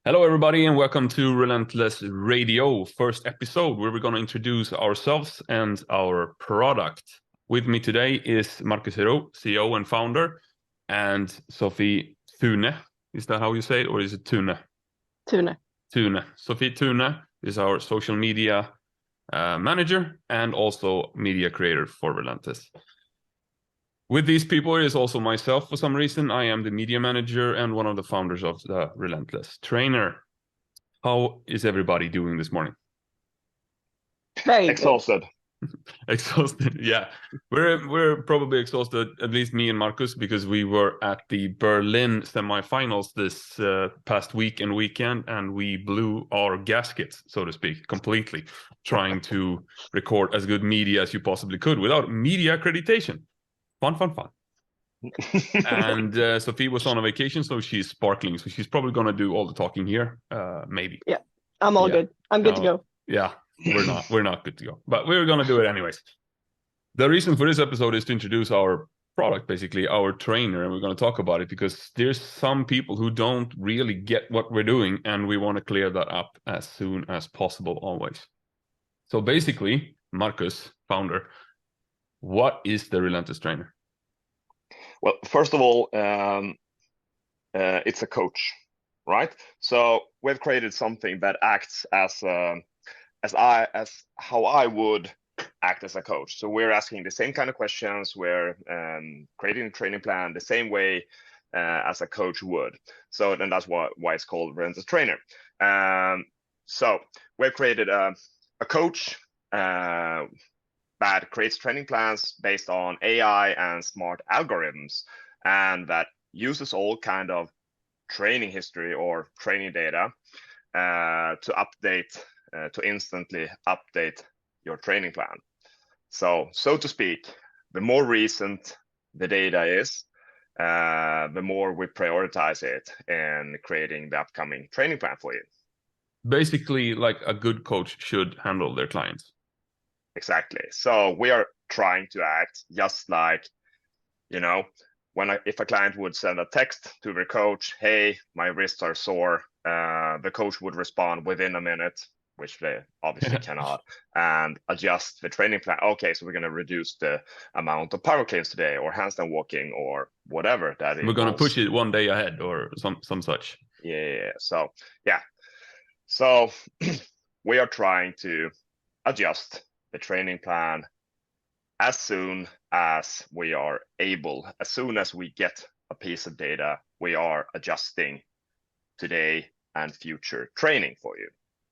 Hello, everybody, and welcome to Relentless Radio, first episode where we're going to introduce ourselves and our product. With me today is Marcus Hero, CEO and founder, and Sofie Thune. Is that how you say it, or is it Thune? Thune. Thune. Sofie Thune is our social media manager and also media creator for Relentless. With these people is also myself for some reason. I am the media manager and one of the founders of the Relentless Trainer. How is everybody doing this morning? Very exhausted. Exhausted, yeah. We're probably exhausted, at least me and Marcus, because we were at the Berlin semifinals this past week and weekend, and we blew our gaskets, so to speak, completely, trying to record as good media as you possibly could without media accreditation. Fun. And Sofie was on a vacation, so she's sparkling. So she's probably going to do all the talking here, maybe. Yeah, I'm all good. I'm good to go. Yeah, we're not good to go. But we're going to do it anyways. The reason for this episode is to introduce our product, basically, our trainer. And we're going to talk about it because there's some people who don't really get what we're doing. And we want to clear that up as soon as possible, always. So basically, Marcus, founder, what is the Relentless Trainer? Well, first of all, it's a coach, right? So we've created something that acts as how I would act as a coach. So we're asking the same kind of questions. We're creating a training plan the same way as a coach would. So then that's why it's called Relentless Trainer. So we've created a coach that creates training plans based on AI and smart algorithms, and that uses all kind of training history or training data to instantly update your training plan. So to speak, the more recent the data is, the more we prioritize it in creating the upcoming training plan for you. Basically, like a good coach should handle their clients. Exactly. So we are trying to act just like, if a client would send a text to their coach, hey, my wrists are sore, the coach would respond within a minute, which they obviously cannot, and adjust the training plan. Okay, so we're going to reduce the amount of power cleans today, or handstand walking, or whatever that is. We're going to push it one day ahead, or some such. Yeah. So we are trying to adjust the training plan as soon as we are able. As soon as we get a piece of data, we are adjusting today and future training for you.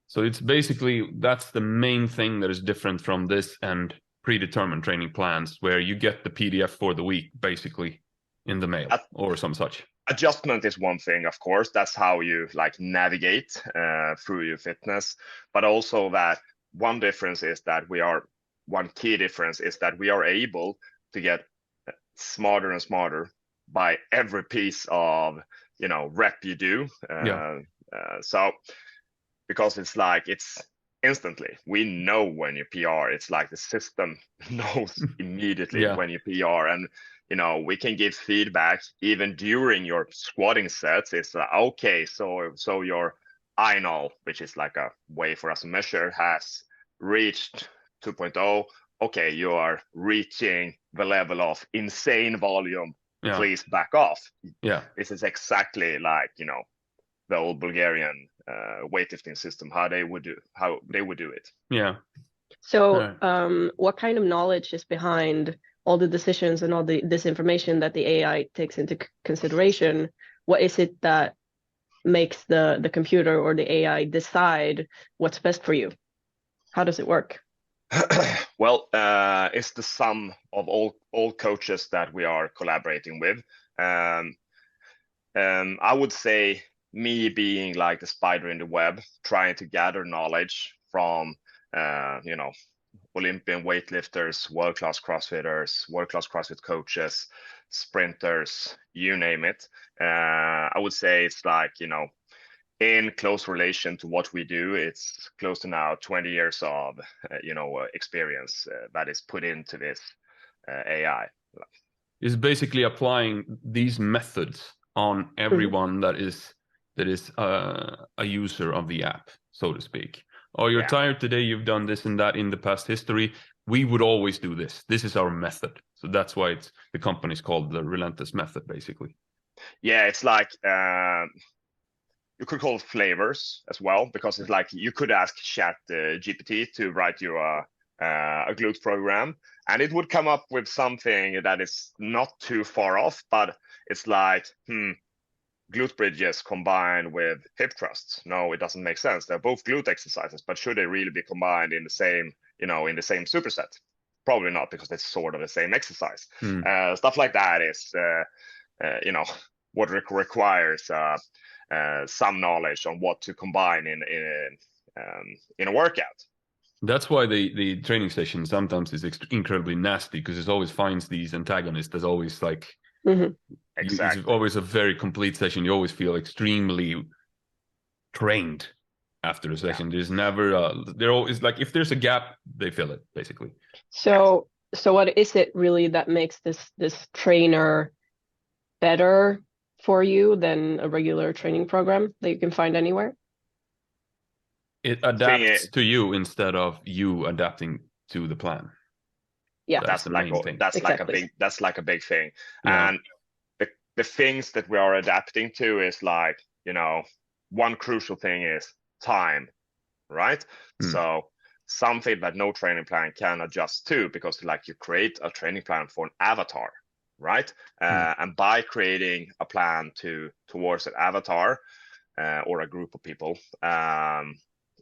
So it's basically, that's the main thing that is different from this and predetermined training plans, where you get the PDF for the week basically in the mail or some such. Adjustment is one thing, of course. That's how you navigate through your fitness. But also that one key difference is that we are able to get smarter and smarter by every piece of rep you do. So because it's instantly, we know when you PR. It's like the system knows immediately when you PR, and we can give feedback even during your squatting sets. It's like, okay, so your INOL, which is like a way for us to measure, has reached 2.0. Okay, you are reaching the level of insane volume. Please back off. This is exactly like the old Bulgarian weightlifting system, how they would do it. So what kind of knowledge is behind all the decisions and all this information that the AI takes into consideration? What is it that makes the computer or the AI decide what's best for you? How does it work? Well, it's the sum of all coaches that we are collaborating with. I would say me being like the spider in the web, trying to gather knowledge from, Olympian weightlifters, world-class CrossFitters, world-class CrossFit coaches, sprinters, you name it. I would say it's like, in close relation to what we do, it's close to now 20 years of, experience that is put into this AI. Is basically applying these methods on everyone that is that is a user of the app, so to speak. Oh, you're tired today, you've done this and that in the past history. We would always do this. This is our method. So that's why the company's called the Relentless method, basically. Yeah, it's like you could call it flavors as well, because it's like you could ask Chat GPT to write you a glute program, and it would come up with something that is not too far off, but it's like, glute bridges combined with hip thrusts. No, it doesn't make sense. They're both glute exercises, but should they really be combined in the same, in the same superset? Probably not, because it's sort of the same exercise. Stuff like that is, what requires some knowledge on what to combine in a workout. That's why the training session sometimes is incredibly nasty, because it always finds these antagonists. There's always like, exactly. It's always a very complete session. You always feel extremely trained after the session. There's never there always, like, if there's a gap, they fill it, basically. So what is it really that makes this trainer better for you than a regular training program that you can find anywhere? It adapts to you instead of you adapting to the plan. Yeah, that's the main thing. That's exactly. like a big thing. Yeah. And the things that we are adapting to is like, one crucial thing is time, right? So something that no training plan can adjust to, because like you create a training plan for an avatar, right? And by creating a plan towards an avatar or a group of people,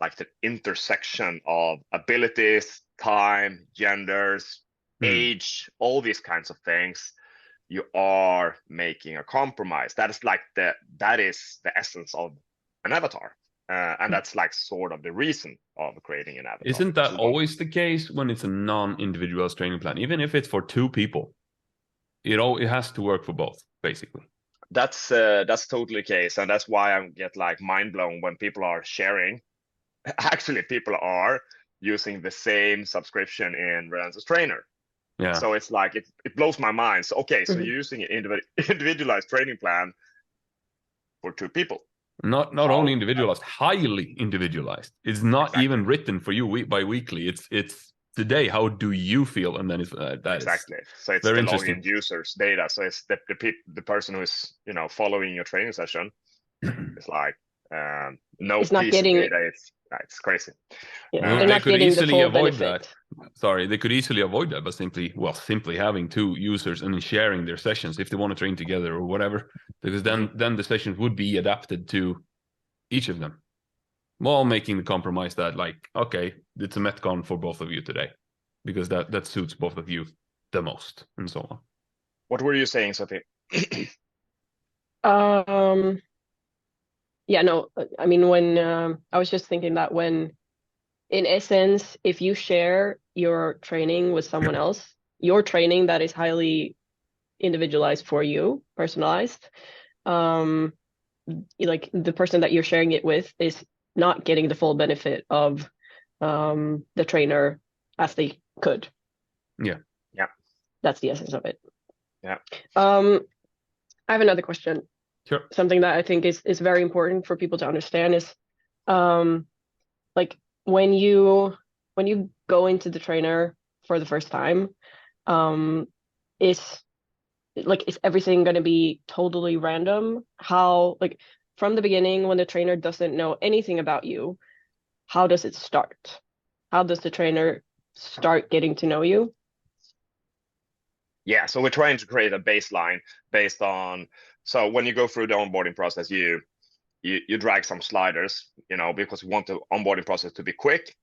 like the intersection of abilities, time, genders, age, all these kinds of things, you are making a compromise. That is the essence of an avatar. And that's like sort of the reason of creating an avatar. Isn't that always the case when it's a non-individualized training plan? Even if it's for two people, it has to work for both, basically. That's totally the case. And that's why I get like mind blown when people are sharing. Actually, people are using the same subscription in Relentless Trainer. Yeah. So it's like, it blows my mind. So, okay, so you're using an individualized training plan for two people. Not only individualized, highly individualized. It's not even written for you bi-weekly. It's today, how do you feel? And then it's that exactly. So it's the login users data. So it's the person who is following your training session. It's like no it's not piece getting of data. It's crazy. Yeah, they're not could getting easily the full avoid benefit. that. Sorry, they could easily avoid that by simply having two users and then sharing their sessions if they want to train together or whatever, because then the sessions would be adapted to each of them, while making the compromise that, like, okay, it's a Metcon for both of you today, because that suits both of you the most, and so on. What were you saying, Sofie? Yeah, no, I mean, when I was just thinking that when, in essence, if you share your training with someone else, your training that is highly individualized for you, personalized, like the person that you're sharing it with is not getting the full benefit of the trainer as they could. Yeah. That's the essence of it. Yeah. I have another question. Sure. Something that I think is very important for people to understand is, like when you go into the trainer for the first time, is everything going to be totally random? How, like, from the beginning, when the trainer doesn't know anything about you, how does it start? How does the trainer start getting to know you? Yeah, so we're trying to create a baseline based on, so when you go through the onboarding process, you drag some sliders, because we want the onboarding process to be quick.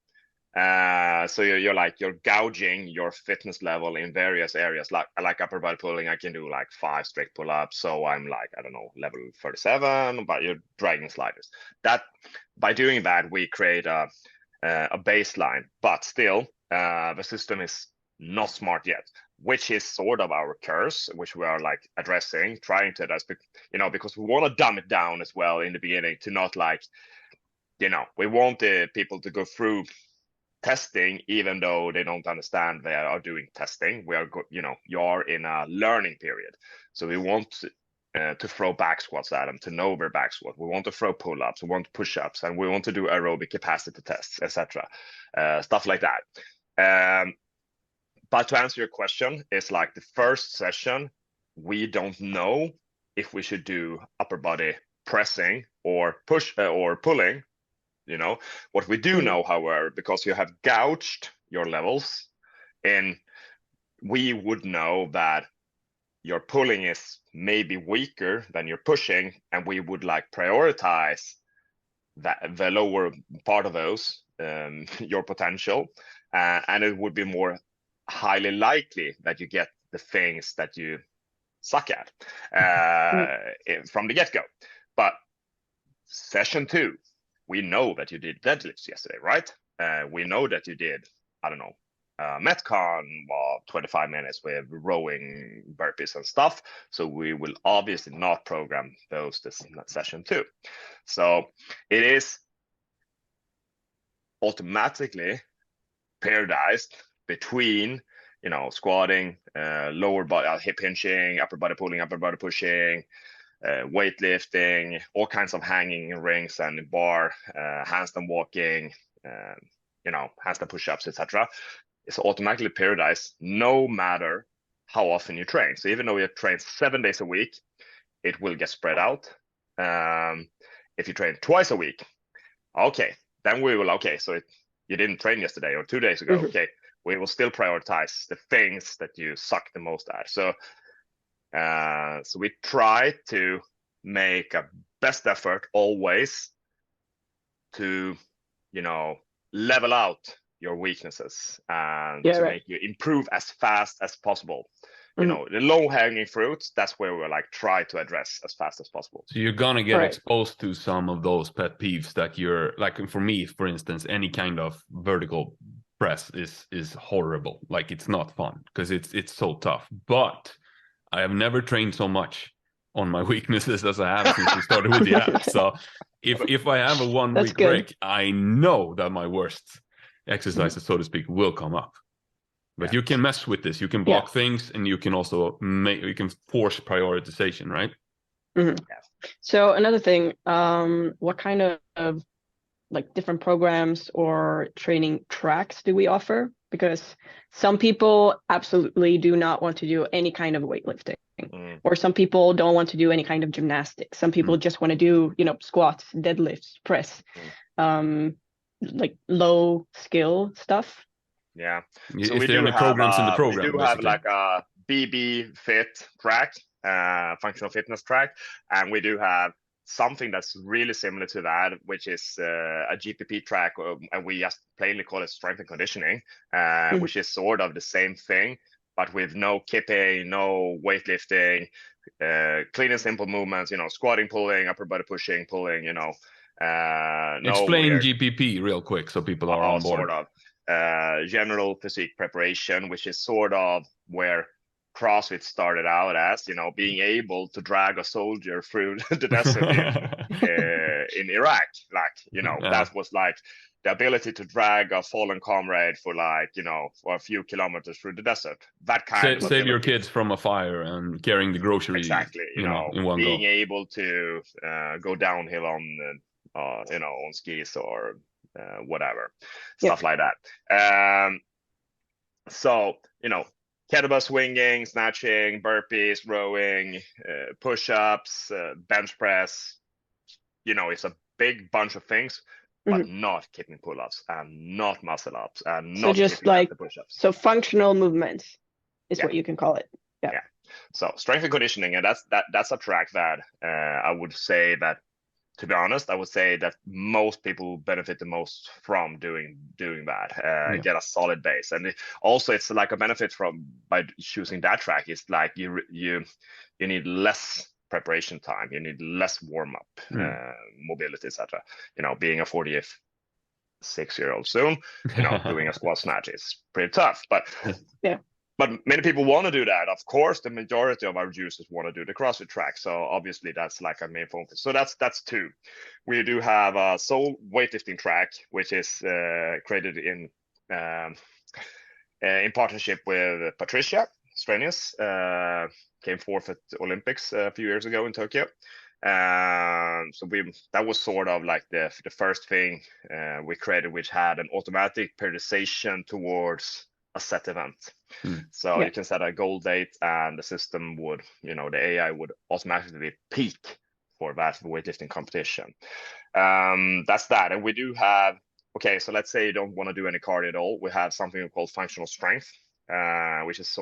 So you're gouging your fitness level in various areas, like upper body pulling. I can do like 5 straight pull-ups, so I'm like, I don't know, level 37, but you're dragging sliders. That, by doing that, we create a baseline, but still the system is not smart yet, which is sort of our curse, which we are like trying to address, because we want to dumb it down as well in the beginning, to not like, we want the people to go through testing even though they don't understand they are doing testing. We are you are in a learning period, so we want to throw back squats at them, to know their back squat. We want to throw pull-ups, we want push-ups, and we want to do aerobic capacity tests, etc. Stuff like that. But to answer your question, it's like the first session, we don't know if we should do upper body pressing or push or pulling. What we do know, however, because you have gouged your levels, and we would know that your pulling is maybe weaker than your pushing, and we would like prioritize the lower part of those, your potential, and it would be more highly likely that you get the things that you suck at from the get-go. But session 2, we know that you did deadlifts yesterday, right? We know that you did, I don't know, Metcon 25 minutes with rowing, burpees and stuff. So we will obviously not program those this session 2. So it is automatically periodized between, squatting, lower body, hip hinging, upper body pulling, upper body pushing, weightlifting, all kinds of hanging rings and bar, handstand walking, handstand push-ups, etc. It's automatically periodized no matter how often you train. So even though you train 7 days a week, it will get spread out. If you train twice a week, okay, then we will, so you didn't train yesterday or 2 days ago, okay, we will still prioritize the things that you suck the most at. So we try to make a best effort always to, level out your weaknesses and make you improve as fast as possible. The low-hanging fruits, that's where we're like try to address as fast as possible. So you're gonna get exposed to some of those pet peeves that you're like, for me, for instance, any kind of vertical press is horrible. Like, it's not fun because it's so tough. But I have never trained so much on my weaknesses as I have since we started with the app. So if I have a 1 week break, I know that my worst exercises, so to speak, will come up. But you can mess with this. You can block things, and you can also you can force prioritization, right? So another thing, what kind of like different programs or training tracks do we offer? Because some people absolutely do not want to do any kind of weightlifting, or some people don't want to do any kind of gymnastics. Some people just want to do, squats, deadlifts, press, like low skill stuff. Yeah. So is there any programs in the program? We do have like a BB Fit track, functional fitness track, and we do have something that's really similar to that, which is a GPP track, and we just plainly call it strength and conditioning, which is sort of the same thing, but with no kipping, no weightlifting, clean and simple movements, squatting, pulling, upper body pushing, pulling, Explain GPP real quick so people are on board. Sort of. General physique preparation, which is sort of where CrossFit started out as, being able to drag a soldier through the desert in Iraq. Like, that was like the ability to drag a fallen comrade for like, for a few kilometers through the desert. That kind of save your kids from a fire and carrying the groceries. Exactly. In one being go. able to go downhill on, on skis or whatever, stuff like that. So, kettlebell swinging, snatching, burpees, rowing, push-ups, bench press, it's a big bunch of things, but not kicking pull-ups and not muscle-ups and not just like the push-ups. So functional movements is what you can call it. Yeah. So strength and conditioning, and that's a track that I would say that, to be honest, I would say that most people benefit the most from doing that. Get a solid base, and it's like a benefit by choosing that track. It's like you need less preparation time, you need less warm up, mobility, etc. Being a 46-year-old soon, doing a squat snatch is pretty tough, but But many people want to do that. Of course, the majority of our users want to do the CrossFit track. So obviously that's like our main focus. So that's 2. We do have a sole weightlifting track, which is created in partnership with Patricia Strenius. came fourth at the Olympics a few years ago in Tokyo. So that was sort of like the first thing we created, which had an automatic periodization towards a set event. So you can set a goal date, and the system would, the AI would automatically peak for that weightlifting competition. That's that. And we do have, so let's say you don't want to do any cardio at all. We have something called functional strength, which is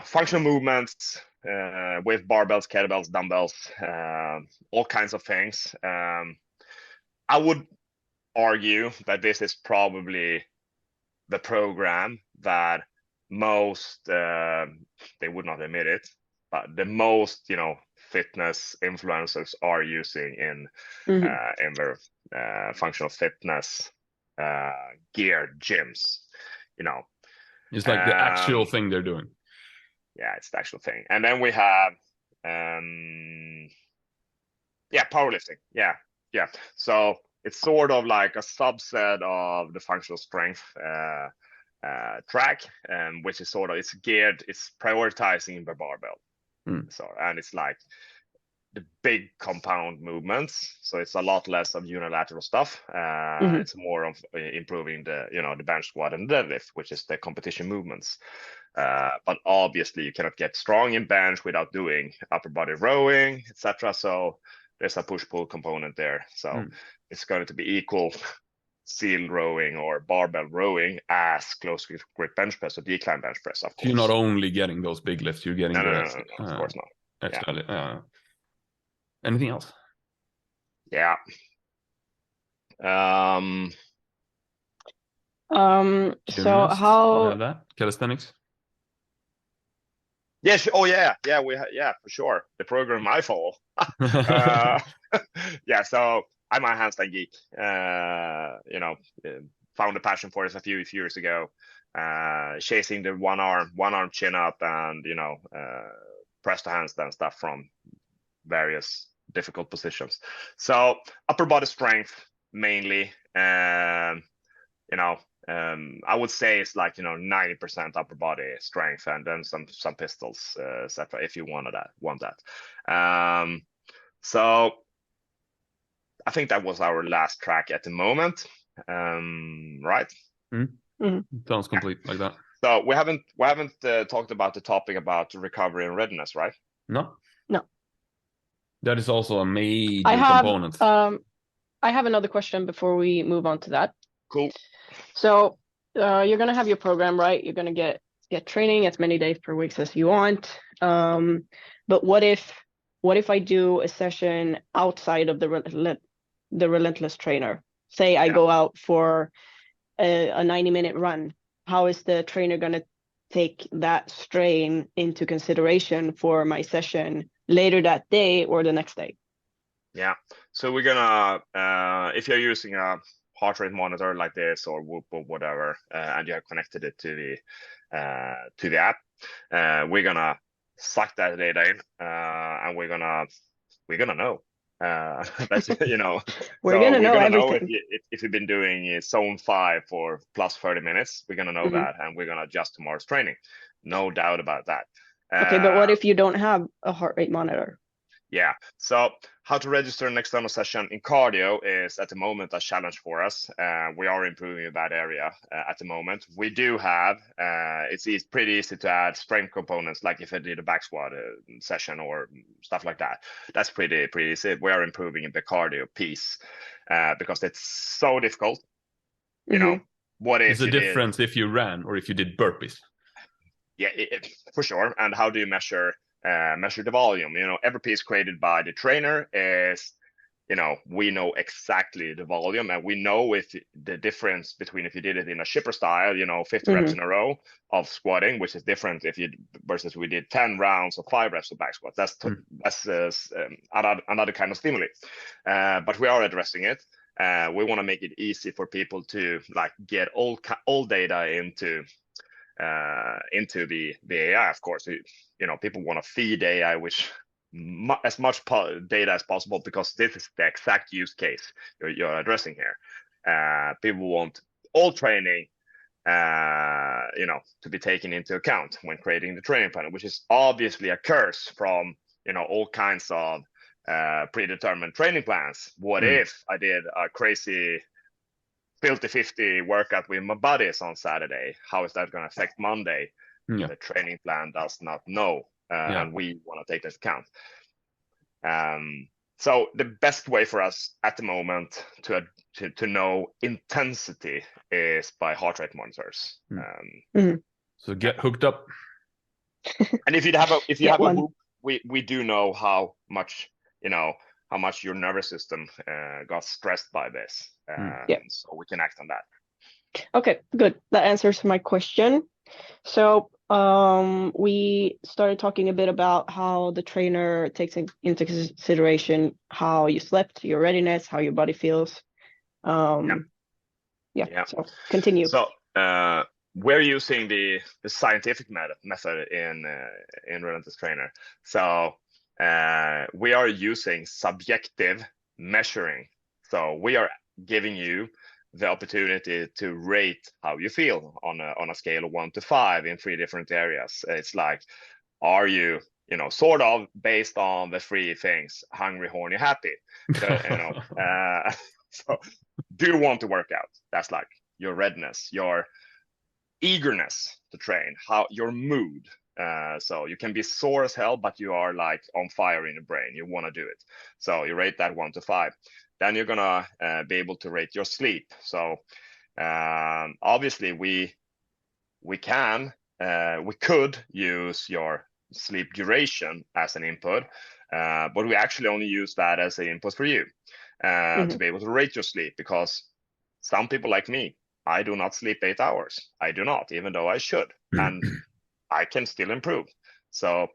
functional movements with barbells, kettlebells, dumbbells, all kinds of things. I would argue that this is probably the program that most, they would not admit it, but the most, fitness influencers are using in their functional fitness gear gyms. It's like the actual thing they're doing. Yeah, it's the actual thing. And then we have powerlifting. Yeah. So it's sort of like a subset of the functional strength track, which is it's geared, it's prioritizing the barbell. So, and it's like the big compound movements. So it's a lot less of unilateral stuff. It's more of improving the, the bench squat and deadlift, which is the competition movements. But obviously you cannot get strong in bench without doing upper body rowing, etc. So there's a push-pull component there. So it's going to be equal seal rowing or barbell rowing as close grip bench press or decline bench press, of course. You're not only getting those big lifts, you're getting no, of course not. Extra, anything else? Yeah. So how that calisthenics? Yeah. For sure. The program I follow. So I'm a handstand geek. Found a passion for it a few years ago. Chasing the one arm chin up, and press to handstand stuff from various difficult positions. So upper body strength mainly. I would say it's like 90% upper body strength, and then some pistols, etc. If you want that. So I think that was our last track at the moment, right? Sounds complete like that. So we haven't talked about the topic about recovery and readiness, right? No. No. That is also a major component. I have another question before we move on to that. Cool. So you're gonna have your program, right? You're gonna get training as many days per week as you want. But what if I do a session outside of the Relentless Trainer? Say I go out for a 90-minute run. How is the trainer gonna take that strain into consideration for my session later that day or the next day? Yeah. So we're gonna, if you're using a heart rate monitor like this or Whoop or whatever, and you have connected it to the app, we're gonna suck that data in, and we're gonna know. That's we're gonna know everything. If you've been doing zone 5 for plus 30 minutes, we're gonna know that, and we're gonna adjust tomorrow's training. No doubt about that. Okay, but what if you don't have a heart rate monitor? Yeah. So how to register an external session in cardio is at the moment a challenge for us. We are improving in that area at the moment. We do have, it's pretty easy to add strength components, like if I did a back squat session or stuff like that. That's pretty easy. We are improving in the cardio piece because it's so difficult. What is the difference if you ran or if you did burpees? Yeah, for sure. And how do you measure the volume? Every piece created by the trainer is, we know exactly the volume, and we know if the difference between if you did it in a shipper style, 50 reps in a row of squatting, which is different if you versus we did 10 rounds of 5 reps of back squats. That's another kind of stimuli. But we are addressing it. We want to make it easy for people to get all data into the AI. Of course, people want to feed AI as much data as possible, because this is the exact use case you're addressing here. People want all training to be taken into account when creating the training plan, which is obviously a curse from all kinds of predetermined training plans. What if I did a crazy filthy 50 workout with my buddies on Saturday? How is that going to affect Monday? The training plan does not know, and we want to take that account. So the best way for us at the moment to know intensity is by heart rate monitors. So get hooked up. And if you have a Whoop, we do know how much your nervous system got stressed by this. So we can act on that. Okay, good. That answers my question. So we started talking a bit about how the trainer takes into consideration how you slept, your readiness, how your body feels. So continue. So we're using the scientific method in Relentless Trainer. So we are using subjective measuring. So we are giving you the opportunity to rate how you feel on a scale of 1 to 5 in 3 different areas. It's like, are you sort of based on the 3 things: hungry, horny, happy. So do you want to work out? That's like your readiness, your eagerness to train, your mood. So you can be sore as hell, but you are like on fire in your brain. You want to do it. So you rate that 1 to 5. Then you're gonna be able to rate your sleep. So obviously we could use your sleep duration as an input, but we actually only use that as an input for you to be able to rate your sleep, because some people like me, I do not sleep 8 hours. I do not, even though I should, and I can still improve. So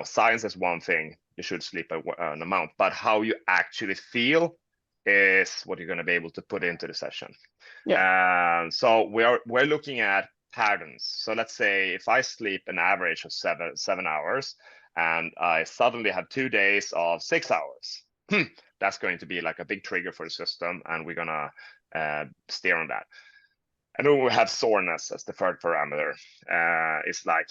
science is one thing. You should sleep an amount, but how you actually feel is what you're going to be able to put into the session. So we're looking at patterns. So let's say if I sleep an average of 7 hours and I suddenly have 2 days of 6 hours, that's going to be like a big trigger for the system, and we're going to steer on that. And then we have soreness as the third parameter. It's like,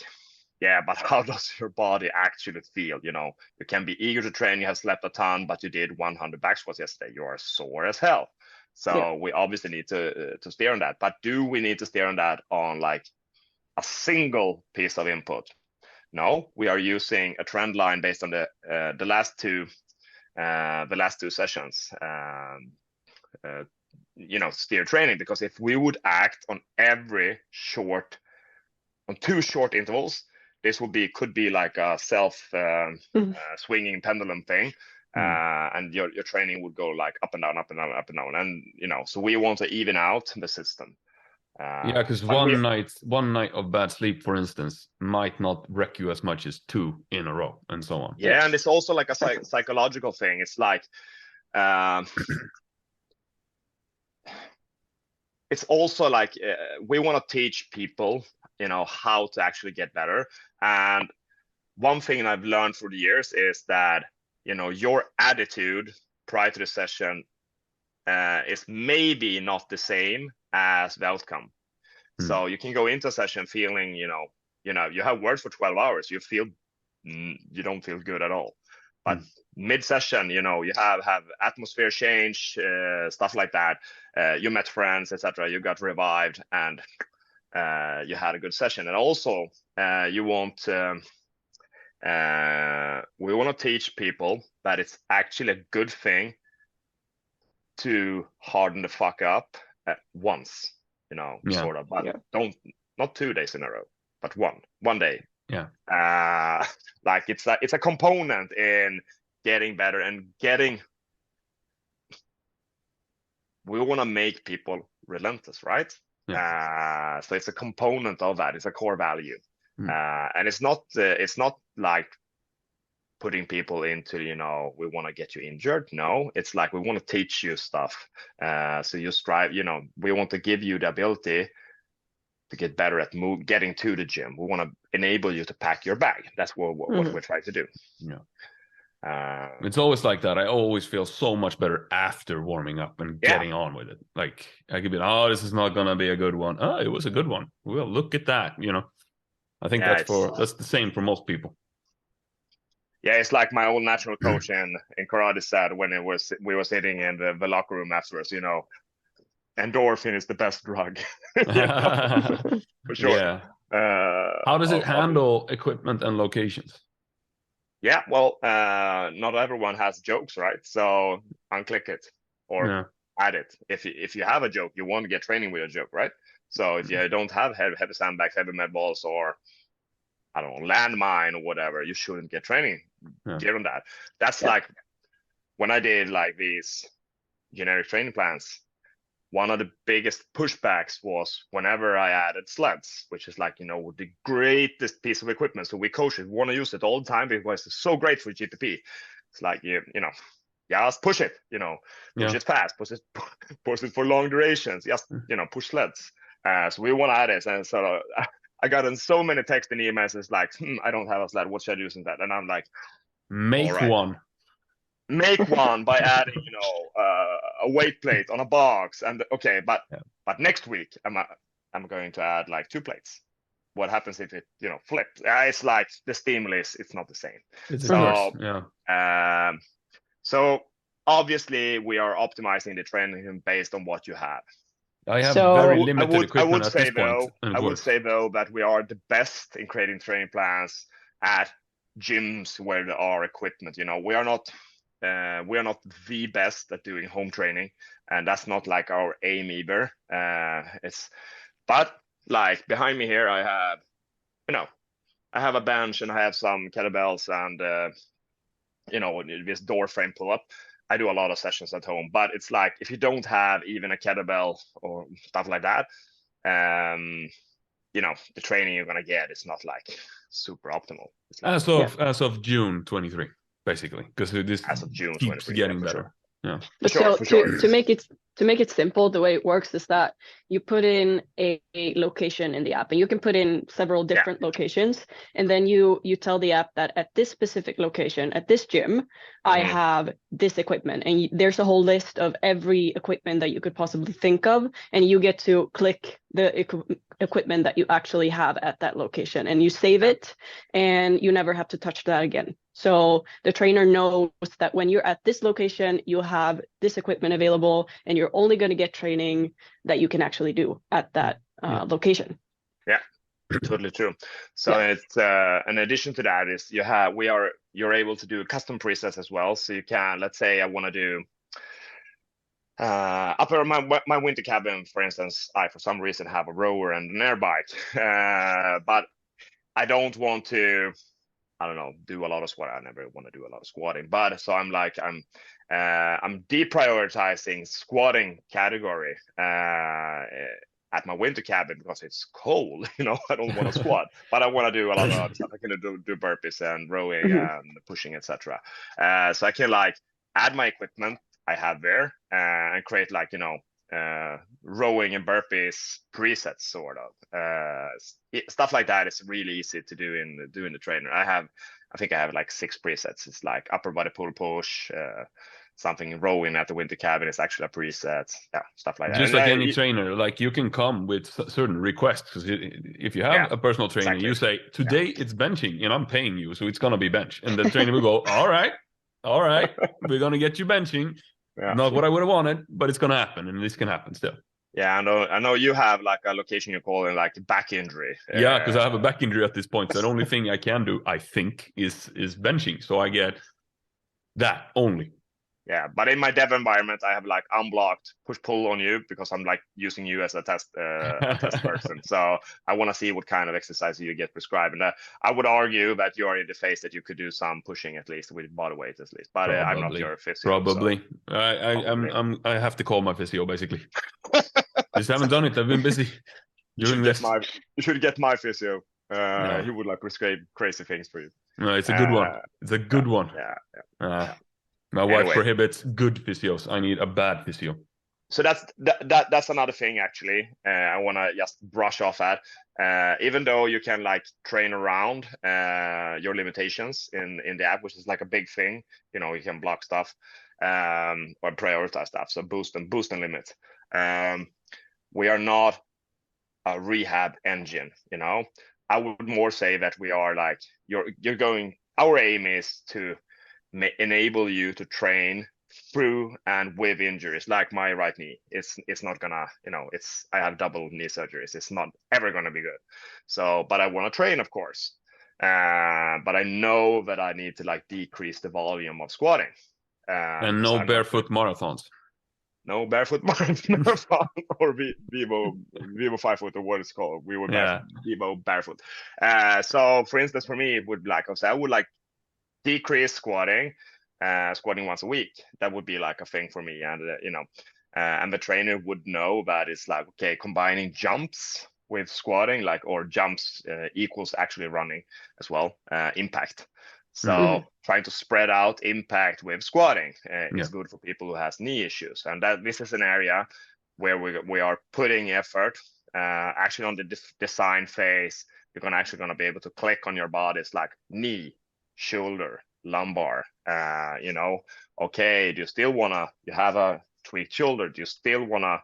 but how does your body actually feel? You can be eager to train, you have slept a ton, but you did 100 back squats yesterday. You are sore as hell. So we obviously need to steer on that. But do we need to steer on that on like a single piece of input? No, we are using a trend line based on the last two sessions. Steer training, because if we would act on on 2 short intervals, this could be like a self swinging pendulum thing, and your training would go like up and down, up and down, up and down, and so we want to even out the system. Because one night of bad sleep, for instance, might not wreck you as much as 2 in a row, and so on. And it's also like a psychological thing. It's like it's also like we want to teach people how to actually get better. And one thing I've learned through the years is that your attitude prior to the session is maybe not the same as the outcome. So you can go into a session feeling you have worked for 12 hours, you don't feel good at all, but mid-session you have atmosphere change, stuff like that, you met friends, etc., you got revived, and you had a good session. And also we want to teach people that it's actually a good thing to harden the fuck up at once, sort of, but not 2 days in a row, but one day. Like it's a component in getting better and we want to make people relentless, right? So it's a component of that. It's a core value. And it's not like putting people into, we want to get you injured. No, it's like we want to teach you stuff. So you strive, we want to give you the ability to get better at getting to the gym. We want to enable you to pack your bag. That's what we're trying to do. It's always like that. I always feel so much better after warming up and getting on with it. Like I could be, oh, this is not gonna be a good one. Oh, it was a good one. Well, look at that. I think that's the same for most people. Yeah, it's like my old national coach in karate said when we were sitting in the locker room afterwards. Endorphin is the best drug. For sure. Yeah. How does it handle equipment and locations? Yeah, well, not everyone has jokes, right? So unclick it or add it. If you have a joke, you want to get training with a joke, right? So if you don't have heavy sandbags, heavy med balls, or I don't know, landmine or whatever, you shouldn't get training given that. That's like when I did like these generic training plans, one of the biggest pushbacks was whenever I added sleds, which is like, the greatest piece of equipment. So we coaches want to use it all the time because it's so great for GPP. It's like, just push it, push it fast, push it for long durations, just, push sleds. So we want to add it. And so I got in so many texts and emails. It's like, I don't have a sled. What should I use in that? And I'm like, make one. Make one by adding, a weight plate on a box. And okay, but next week I'm going to add like 2 plates. What happens if it, flips? It's like the stimulus. It's not the same. It's so obviously we are optimizing the training based on what you have. I have very limited equipment I would say though that we are the best in creating training plans at gyms where there are equipment. We are not the best at doing home training, and that's not like our aim either. But like behind me here, I have a bench and I have some kettlebells and this door frame pull up. I do a lot of sessions at home, but it's like if you don't have even a kettlebell or stuff like that, the training you're gonna get is not like super optimal. Like, as of June 23. Basically, because this as of June keeps getting better. Sure. But to make it simple, the way it works is that you put in a location in the app, and you can put in several different locations, and then you tell the app that at this specific location, at this gym, I have this equipment, and there's a whole list of every equipment that you could possibly think of, and you get to click the equipment that you actually have at that location, and you save it, and you never have to touch that again. So the trainer knows that when you're at this location, you'll have this equipment available, and you're only going to get training that you can actually do at that location. Yeah, totally true. So it's in addition to that is you're able to do custom presets as well. So you can, let's say I want to do up at my winter cabin, for instance, I for some reason have a rower and an air bike, but I don't want to, do a lot of squatting. I never want to do a lot of squatting, but so I'm deprioritizing squatting category at my winter cabin because it's cold. I don't want to squat, but I want to do a lot of other stuff. I can do burpees and rowing and pushing, etc. So I can add my equipment I have there and create rowing and burpees presets sort of stuff like that. Is really easy to do in the trainer. I think I have like 6 presets. It's like upper body pull push, something rowing at the winter cabin is actually a preset. Stuff like that. Just like any trainer, like you can come with certain requests, because if you have a personal trainer, you say today it's benching and I'm paying you, so it's gonna be bench, and the trainer will go, all right, we're gonna get you benching. Not what I would have wanted, but it's gonna happen, and this can happen still. Yeah, I know you have like a location you call it like back injury. Yeah, because I have a back injury at this point. So the only thing I can do, I think, is benching. So I get that only. Yeah, but in my dev environment, I have like unblocked push-pull on you because I'm like using you as a test person. So I want to see what kind of exercise you get prescribed. And I would argue that you are in the phase that you could do some pushing at least with body weight at least. But I'm not your physio. Probably. So. I have to call my physio basically. Just haven't done it. I've been busy doing this. You should get my physio. He would like prescribe crazy things for you. No, it's a good one. It's a good one. Yeah. My wife prohibits good physios. I need a bad physio. So that's another thing actually. I want to just brush off at. Even though you can like train around your limitations in the app, which is like a big thing, you know, you can block stuff or prioritize stuff. So boost and limit. We are not a rehab engine, you know. I would more say that we are like you're going. Our aim is to enable you to train through and with injuries, like my right knee. It's not gonna, you know, I have double knee surgeries. It's not ever gonna be good. So, but I want to train, of course. But I know that I need to like decrease the volume of squatting. And no barefoot marathons. No barefoot marathon or Vivo 5-foot or what it's called. We were Vivo barefoot. So for instance, for me, it would like I would like decrease squatting once a week. That would be like a thing for me. And you know, and the trainer would know that it's like, okay, combining jumps with squatting, like, or jumps equals actually running as well, impact. So trying to spread out impact with squatting is good for people who has knee issues. And that this is an area where we are putting effort. Actually on the design phase, you're actually going to be able to click on your bodies like knee, shoulder, lumbar. You know, okay, do you still you have a tweaked shoulder? Do you still wanna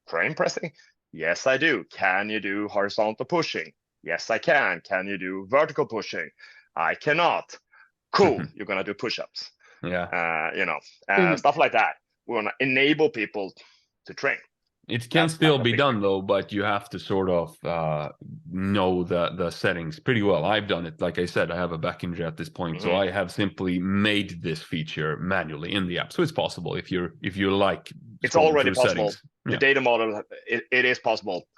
frame pressing? Yes, I do. Can you do horizontal pushing? Yes, I can. Can you do vertical pushing? I cannot. Cool. You're gonna do push-ups. Yeah. You know, stuff like that. We wanna enable people to train. It can still be done though, but you have to sort of know the settings pretty well. I've done it. Like I said, I have a back injury at this point, so I have simply made this feature manually in the app. So it's possible if you like. It's already possible. Settings. The data model, it is possible.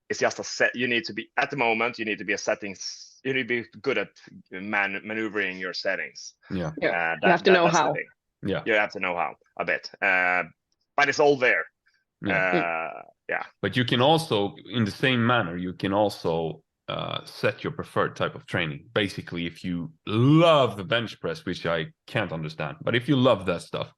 It's just a set. You need to be at the moment. You need to be a settings. You need to be good at maneuvering your settings. You have to know how. Yeah, you have to know how a bit. But it's all there. But you can also, in the same manner, you can also set your preferred type of training. Basically, if you love the bench press, which I can't understand, but if you love that stuff,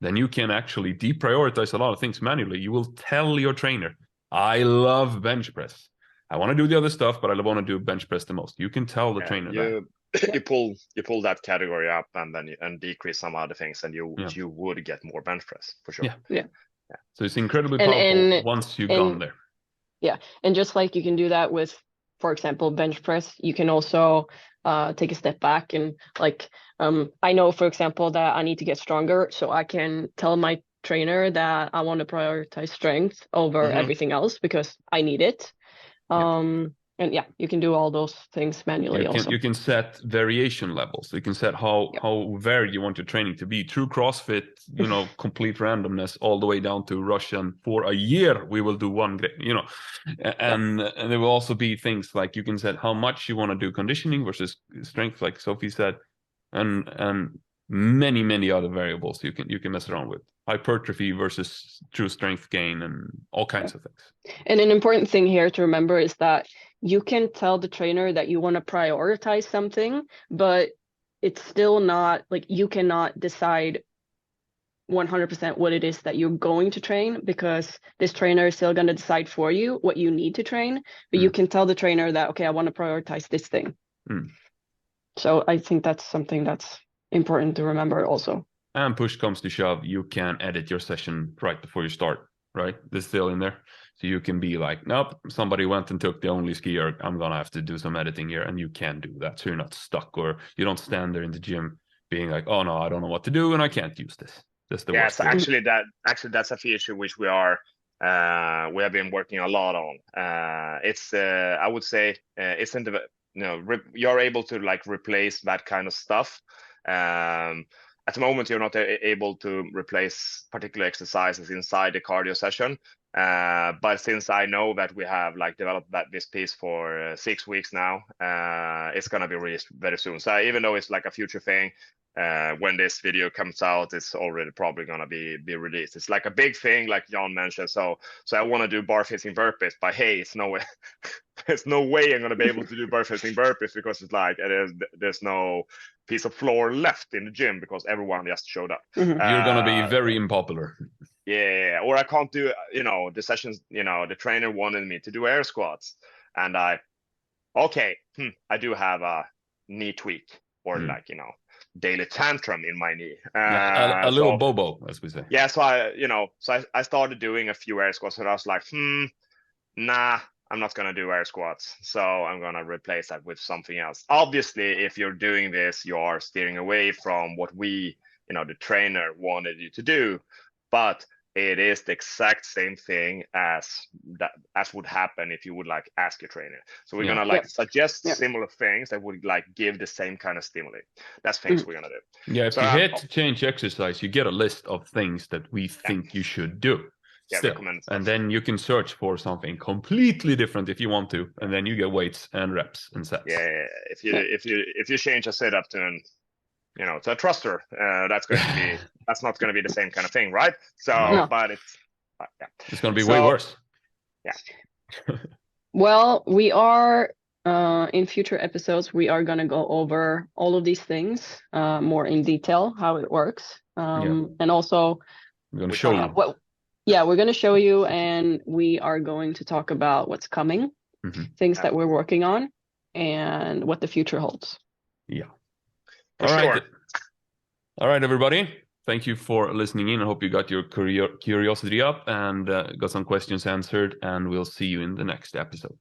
then you can actually deprioritize a lot of things manually. You will tell your trainer, I love bench press. I want to do the other stuff, but I want to do bench press the most. You can tell the trainer that. You pull that category up and then decrease some other things, and you would get more bench press for sure. Yeah. So it's incredibly powerful once you've gone there. Yeah, and just like you can do that with, for example, bench press, you can also take a step back and like I know, for example, that I need to get stronger, so I can tell my trainer that I want to prioritize strength over everything else because I need it. And you can do all those things manually. You can set variation levels. You can set how varied you want your training to be. Through CrossFit, you know, complete randomness all the way down to Russian. For a year, we will do one, you know, and there will also be things like you can set how much you want to do conditioning versus strength, like Sofie said, and many other variables you can mess around with. Hypertrophy versus true strength gain and all kinds of things. And an important thing here to remember is that you can tell the trainer that you want to prioritize something, but it's still not like you cannot decide 100% what it is that you're going to train, because this trainer is still going to decide for you what you need to train, but you can tell the trainer that, okay, I want to prioritize this thing. So I think that's something that's important to remember also. And push comes to shove, you can edit your session right before you start, right? It's still in there. So you can be like, nope, somebody went and took the only skier. I'm going to have to do some editing here. And you can do that. So you're not stuck, or you don't stand there in the gym being like, oh no, I don't know what to do and I can't use this. That's the worst. Actually that's a feature which we have been working a lot on. It's I would say it's in the, you know, you're able to like replace that kind of stuff. At the moment, you're not able to replace particular exercises inside the cardio session. But since I know that we have like developed this piece for 6 weeks now, it's going to be released very soon. So even though it's like a future thing, when this video comes out, it's already probably going to be released. It's like a big thing, like John mentioned. So I want to do bar facing burpees, but hey, it's no way. There's no way I'm going to be able to do bar facing burpees because it's like there's no piece of floor left in the gym because everyone just showed up. Mhm. You're gonna be very unpopular. Yeah, or I can't do, the sessions, the trainer wanted me to do air squats, and I do have a knee tweak or like, daily tantrum in my knee. A little bobo, as we say. Yeah, so I started doing a few air squats, and I was like, nah, I'm not gonna do air squats, so I'm gonna replace that with something else. Obviously, if you're doing this, you are steering away from what we, the trainer wanted you to do, but it is the exact same thing as would happen if you would like ask your trainer. So we're gonna suggest similar things that would like give the same kind of stimuli. That's things we're gonna do. Yeah, if you hit change exercise, you get a list of things that we think you should do. Yeah, and then you can search for something completely different if you want to, and then you get weights and reps and sets. Yeah, if you change a setup to an to a thruster, that's not going to be the same kind of thing, right? So, but it's going to be way worse. Yeah. Well, we are in future episodes, we are going to go over all of these things more in detail, how it works, and also we're going to show you. We're going to show you, and we are going to talk about what's coming, things that we're working on, and what the future holds. Yeah. All right, everybody. Thank you for listening in. I hope you got your curiosity up and got some questions answered, and we'll see you in the next episode.